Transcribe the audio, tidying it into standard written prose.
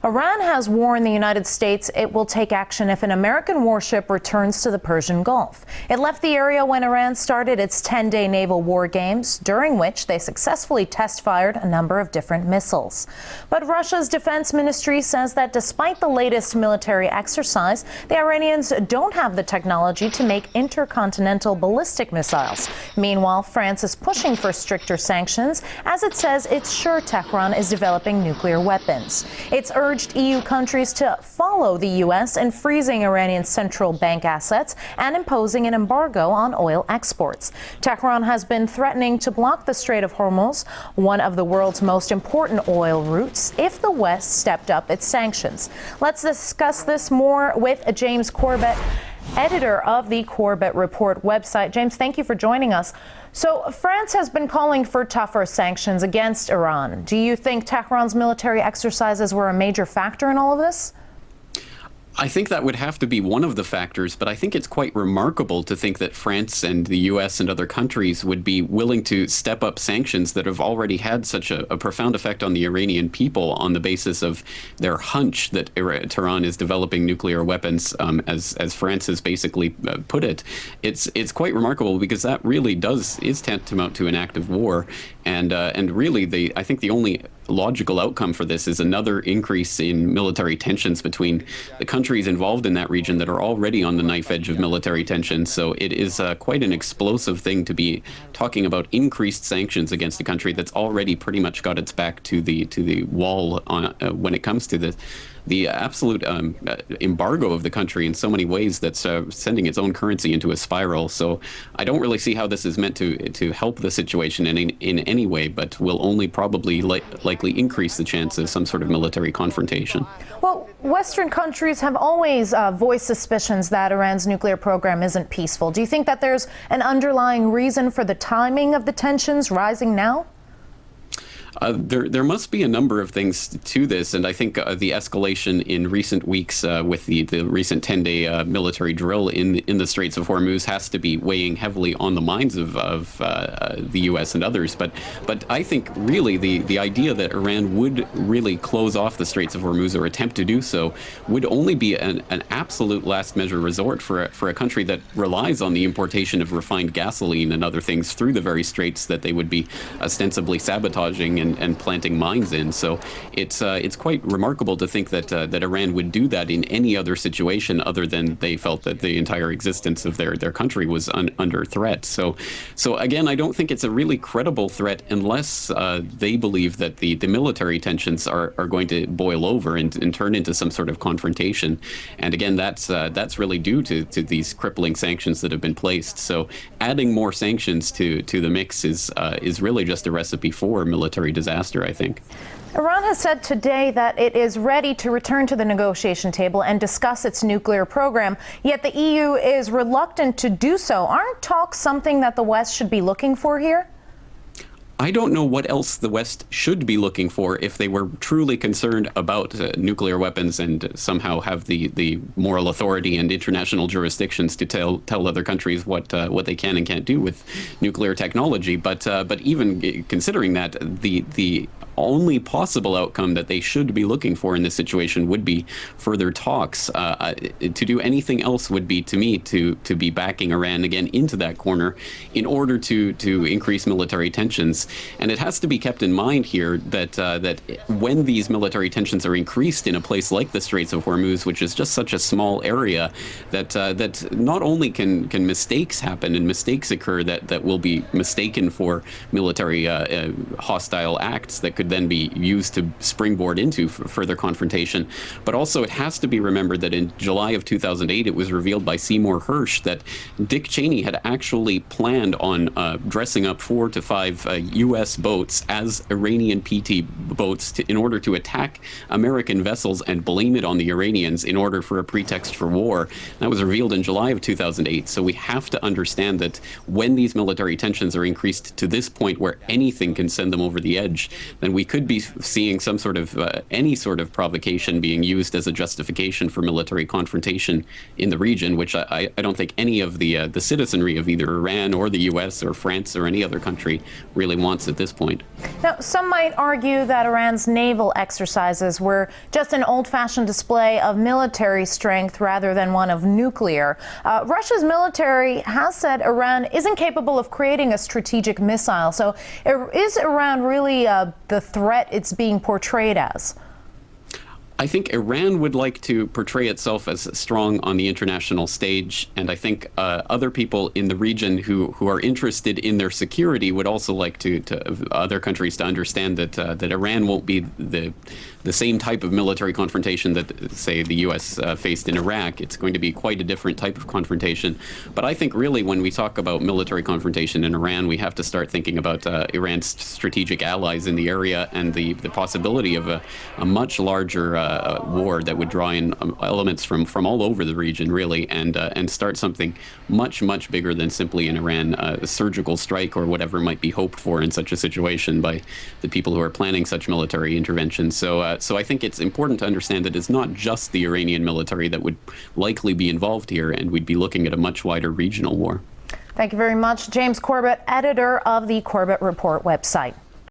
Iran has warned the United States it will take action if an American warship returns to the Persian Gulf. It left the area when Iran started its 10-day naval war games, during which they successfully test-fired a number of different missiles. But Russia's defense ministry says that despite the latest military exercise, the Iranians don't have the technology to make intercontinental ballistic missiles. Meanwhile, France is pushing for stricter sanctions, as it says it's sure Tehran is developing nuclear weapons. It's urged EU countries to follow the U.S. in freezing Iranian central bank assets and imposing an embargo on oil exports. Tehran has been threatening to block the Strait of Hormuz, one of the world's most important oil routes, if the West stepped up its sanctions. Let's discuss this more with James Corbett, editor of the Corbett Report website. James, thank you for joining us. So France has been calling for tougher sanctions against Iran. Do you think Tehran's military exercises were a major factor in all of this? I think that would have to be one of the factors, but I think it's quite remarkable to think that France and the U.S. and other countries would be willing to step up sanctions that have already had such a profound effect on the Iranian people on the basis of their hunch that Tehran is developing nuclear weapons, as France has basically put it. It's quite remarkable because that really is tantamount to an act of war, and really I think the only logical outcome for this is another increase in military tensions between the countries involved in that region that are already on the knife edge of military tension. So it is quite an explosive thing to be talking about increased sanctions against a country that's already pretty much got its back to the wall on, when it comes to the absolute embargo of the country in so many ways that's sending its own currency into a spiral. So I don't really see how this is meant to help the situation in any way, but will only probably likely increase the chance of some sort of military confrontation. Well, Western countries have always voiced suspicions that Iran's nuclear program isn't peaceful. Do you think that there's an underlying reason for the timing of the tensions rising now? There must be a number of things to this, and I think the escalation in recent weeks with the recent 10-day military drill in the Straits of Hormuz has to be weighing heavily on the minds of the U.S. and others. But I think really the idea that Iran would really close off the Straits of Hormuz or attempt to do so would only be an absolute last measure resort for a country that relies on the importation of refined gasoline and other things through the very straits that they would be ostensibly sabotaging and planting mines in. So it's quite remarkable to think that Iran would do that in any other situation other than they felt that the entire existence of their country was under threat. So again, I don't think it's a really credible threat unless they believe that the military tensions are going to boil over and turn into some sort of confrontation. And again, that's really due to these crippling sanctions that have been placed. So adding more sanctions to the mix is really just a recipe for military disaster, I think. Iran has said today that it is ready to return to the negotiation table and discuss its nuclear program, yet the EU is reluctant to do so. Aren't talks something that the West should be looking for here? I don't know what else the West should be looking for if they were truly concerned about nuclear weapons and somehow have the moral authority and international jurisdictions to tell other countries what they can and can't do with nuclear technology. But even considering that, the only possible outcome that they should be looking for in this situation would be further talks. To do anything else would be, to me, to be backing Iran again into that corner in order to increase military tensions. And it has to be kept in mind here that when these military tensions are increased in a place like the Straits of Hormuz, which is just such a small area, that not only can mistakes happen and mistakes occur that will be mistaken for military hostile acts that could then be used to springboard into further confrontation, but also it has to be remembered that in July of 2008, it was revealed by Seymour Hersh that Dick Cheney had actually planned on dressing up 4 to 5 U.S. boats as Iranian PT boats in order to attack American vessels and blame it on the Iranians in order for a pretext for war. That was revealed in July of 2008. So we have to understand that when these military tensions are increased to this point where anything can send them over the edge, then we could be seeing some sort of any sort of provocation being used as a justification for military confrontation in the region, which I don't think any of the citizenry of either Iran or the U.S. or France or any other country really wants at this point. Now, some might argue that Iran's naval exercises were just an old-fashioned display of military strength rather than one of nuclear. Russia's military has said Iran isn't capable of creating a strategic missile. So is Iran really the threat it's being portrayed as? I think Iran would like to portray itself as strong on the international stage, and I think other people in the region who are interested in their security would also like to other countries to understand that that Iran won't be the same type of military confrontation that, say, the U.S. Faced in Iraq. It's going to be quite a different type of confrontation. But I think really when we talk about military confrontation in Iran, we have to start thinking about Iran's strategic allies in the area and the possibility of a much larger war that would draw in elements from all over the region, really, and start something much bigger than simply in Iran, a surgical strike or whatever might be hoped for in such a situation by the people who are planning such military interventions. So I think it's important to understand that it's not just the Iranian military that would likely be involved here, and we'd be looking at a much wider regional war. Thank you very much, James Corbett, editor of the Corbett Report website.